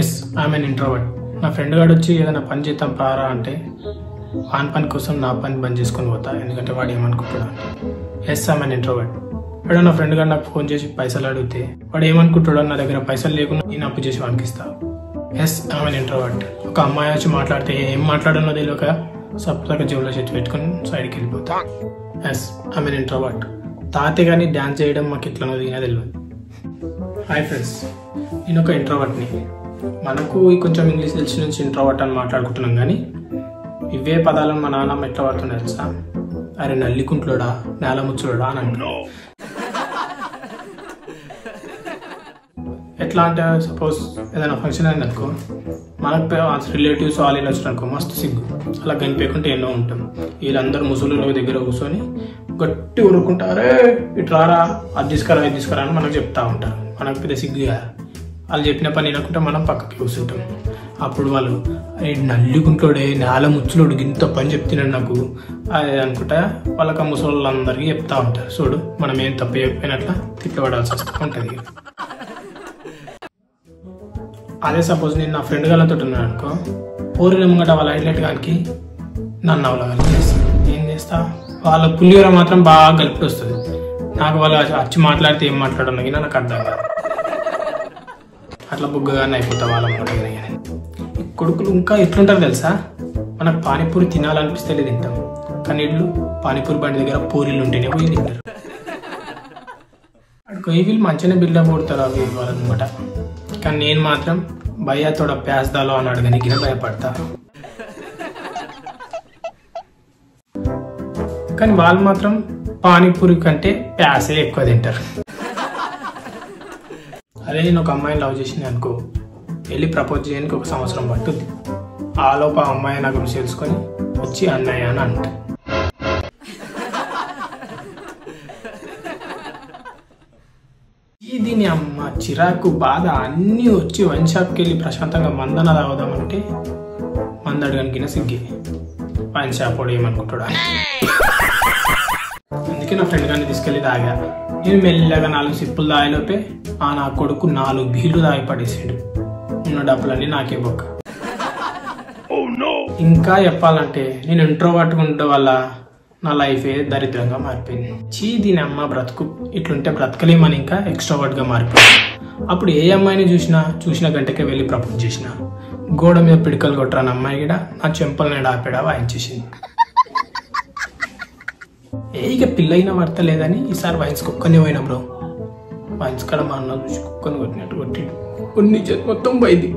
Yes I'm an introvert. నా friend గాడు వచ్చి ఏదైనా పని చేద్దాం పారా అంటే వాని పని కోసం నా పని బంద్ చేసుకొని పోతా, ఎందుకంటే వాడు ఏమనుకుంటాడు అంటే. Yes I'm an introvert. వాడు నా ఫ్రెండ్ గారు నాకు ఫోన్ చేసి పైసలు అడిగితే వాడు ఏమనుకుంటాడో నా దగ్గర పైసలు లేకుండా నేను అప్పు చేసి వానికి ఇస్తా. Yes I'm an introvert. ఒక అమ్మాయి వచ్చి మాట్లాడితే ఏం మాట్లాడనో తెలియక సప్తాక జేబులో చేతి పెట్టుకుని సైడ్కి వెళ్ళిపోతా. Yes I'm an introvert. తాతే కానీ డ్యాన్స్ చేయడం మాకు ఎట్లనో దిగినా తెలియదు. హాయ్ ఫ్రెండ్స్, నేను ఒక ఇంట్రోవర్ట్ని. మనకు కొంచెం ఇంగ్లీష్ తెలిసి నుంచి ఇంట్రోవర్ట్ అని మాట్లాడుకుంటున్నాం, కానీ ఇవే పదాలను మా నాన్నమ్మ ఎట్లా వాడుతున్నారు తెలుసా? అరే నల్లికుంట్లోడా, నేలముచ్చులోడా అని అంటున్నావు. ఎట్లా అంటే సపోజ్ ఏదైనా ఫంక్షన్ అయింది అనుకో, మనకు రిలేటివ్స్ వాళ్ళు ఇలా వచ్చిన అనుకో మస్తు సిగ్గు, అలా కనిపించకుంటే ఎన్నో ఉంటాం. వీళ్ళందరూ ముసలు దగ్గర కూర్చొని గట్టి ఊరుకుంటారే ఇటు రారా, అది తీసుకురా ఇది తీసుకురా అని మనకు చెప్తా ఉంటారు. మనకు పెద్ద సిగ్గుగా వాళ్ళు చెప్పిన పని వినకుంటే మనం పక్కకి కూర్చుంటాం. అప్పుడు వాళ్ళు నల్లిగుంట్లోడే నేల ముచ్చులోడు ఇంత పని చెప్తున్నాడు నాకు అది అనుకుంటా వాళ్ళకి ఆ ముసళ్ళందరికీ చెప్తా ఉంటారు. చూడు మనం ఏం తప్పు చెప్పినట్లా తిప్పబడాల్సి ఉంటుంది. అదే సపోజ్ నేను నా ఫ్రెండ్ గారితో ఉన్నాను అనుకో, పోరిన ముంగట వాళ్ళ హైలైట్ గానికి నన్ను అవలగాలి చేస్తాను. ఏం చేస్తా, వాళ్ళ పులిహోర మాత్రం బాగా కలిపి వస్తుంది. నాకు వాళ్ళు వచ్చి మాట్లాడితే ఏం మాట్లాడన్నా నాకు అర్థం కాదు. అట్లా బుగ్గగానే అయిపోతా వాళ్ళ ముంగట. కొడుకులు ఇంకా ఎట్లుంటారు తెలుసా? మనకు పానీపూరి తినాలనిపిస్తే తింటాం, కానీ వీళ్ళు పానీపూరి బండి దగ్గర పూరీలు ఉంటేనే పోయి తింటారు. అక్కడికి వీళ్ళు మంచిగానే బిల్డప్ కొడతారు అవి ఇవ్వాలన్నమాట. కానీ నేను మాత్రం భయ్యాతోడ ప్యాస్దాలో అన్నాడు కానీ గిన భయపడతా. కానీ వాళ్ళు మాత్రం పానీపూరి కంటే ప్యాసే ఎక్కువ తింటారు. అదే నేను ఒక అమ్మాయిని లవ్ చేసింది అనుకో, వెళ్ళి ప్రపోజ్ చేయడానికి 1 సంవత్సరం పట్టుద్ది. ఆలోపు ఆ అమ్మాయి నా గురించి తెలుసుకొని వచ్చి అన్నయ్య అని అంట. దీని అమ్మ చిరాకు బాధ అన్నీ వచ్చి వైన్ షాప్కి వెళ్ళి ప్రశాంతంగా మందన తాగుదామంటే మంద అడగనికిన సిగ్గి వైన్ షాప్ వాడు ఏమనుకుంటాడు. అందుకే నా ఫ్రెండ్ గారిని తీసుకెళ్ళి తాగా. నేను మెల్లగా 4 సిప్పులు తాగేలోపే నా కొడుకు 4 బీళ్లు తాగి పడేసాడు. ఉన్న డబ్బులన్నీ నాకే బొక్క. ఇంకా చెప్పాలంటే నేను ఇంట్రోవర్ట్గా ఉండడం వల్ల నా లైఫే దరిద్రంగా మారిపోయింది. దీని అమ్మ బ్రతుకు ఇట్లుంటే బ్రతకలేమని ఇంకా ఎక్స్ట్రోవర్ట్గా మారిపోయింది. అప్పుడు ఏ అమ్మాయిని చూసిన గంటకే వెళ్ళి ప్రపోజ్ చేసిన, గోడ మీద పిడికలు కొట్టరాని అమ్మాయి కూడా నా చెంపల్ని ఆపేడా వాయించేసింది. ఇక పిల్లైన వార్త లేదని ఈసారి వైన్స్ కుక్కని పోయినా బ్రో. వైన్స్ కాడ మా అన్న చూసి కుక్కని కొట్టినట్టు కొట్టిండు. కొన్ని మొత్తం పోయింది.